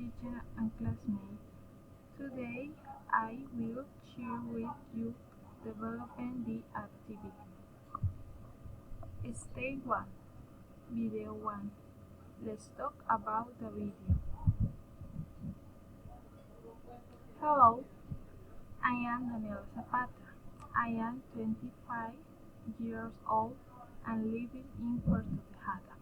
teacher and classmates. Today I will share with you developing the activity. Step 1. Video 1. Let's talk about the video. Hello, I am Daniela Zapata. I am 25 years old and living in Puerto Tejada.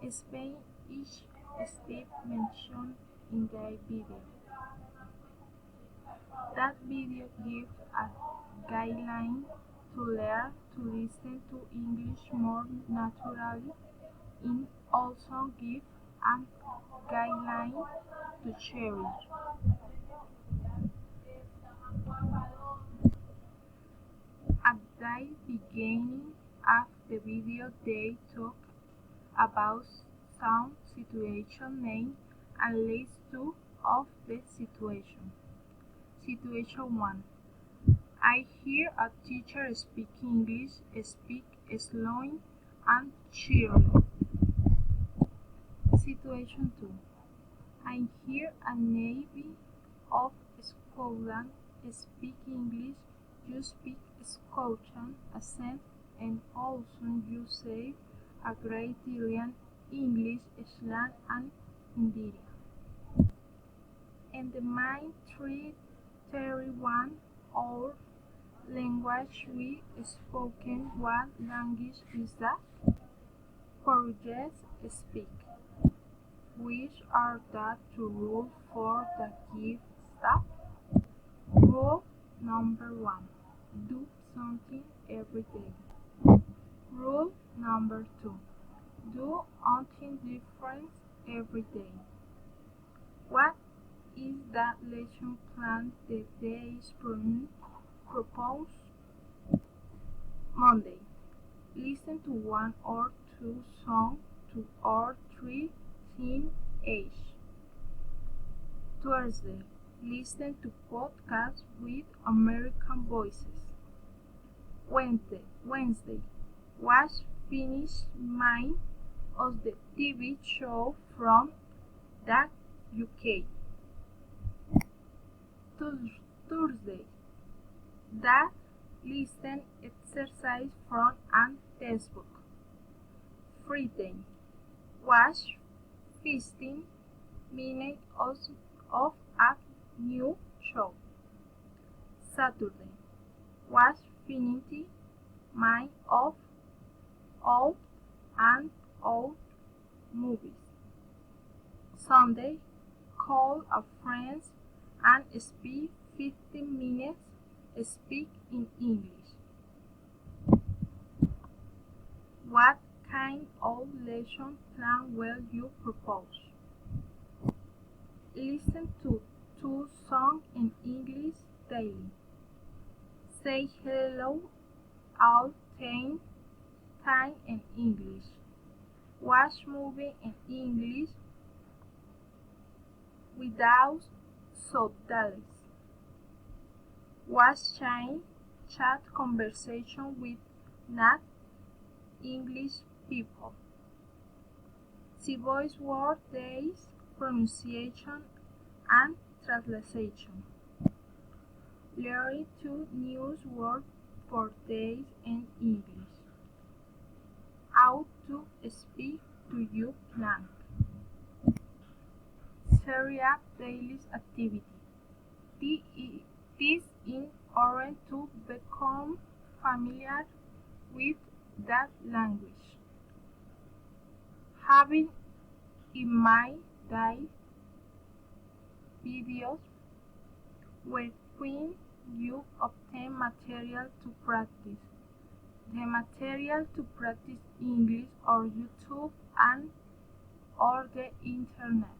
Explain each step mentioned in the video. That video gives a guideline to learn to listen to English more naturally. It also gives a guideline to cherish. At the beginning of the video, they talk about some situation name and list two of the situation. Situation 1. I hear a teacher speak English, speak slowly and cheerily. Situation 2. I hear a Navy of Scotland speak English, you speak Scotian accent, and also you say a great deal English, slang, and Indian. And the main 331 our language we spoken, what language is that? Portuguese speak. Which are the two rules for the gift stuff? Rule number 1. Do something every day. Rule number 2. Do something different every day. What is the lesson plan that they propose? Monday. Listen to 1 or 2 songs, 2 or 3 theme each. Thursday. Listen to podcasts with American voices. Wednesday. Watch Finish Mine of the TV show from the UK. Thursday. That listen exercise from an textbook. Friday. Watch 15 minutes of a new show. Saturday. Watch Infinity Mind of Old and Old movies. Sunday. Call a friend and speak 15 minutes. Speak in English. What kind of lesson plan will you propose? Listen to 2 songs in English daily. Say hello all 10 times in English. Watch movie in English without subtitles. Watch chat conversation with not English people. See voice word days, pronunciation, and translation. Learn 2 new words for days in English. How to speak to you plan. Set up daily activity. This in order to become familiar with that language. Having in mind that videos where you obtain material to practice. The material to practice English or YouTube and or the internet.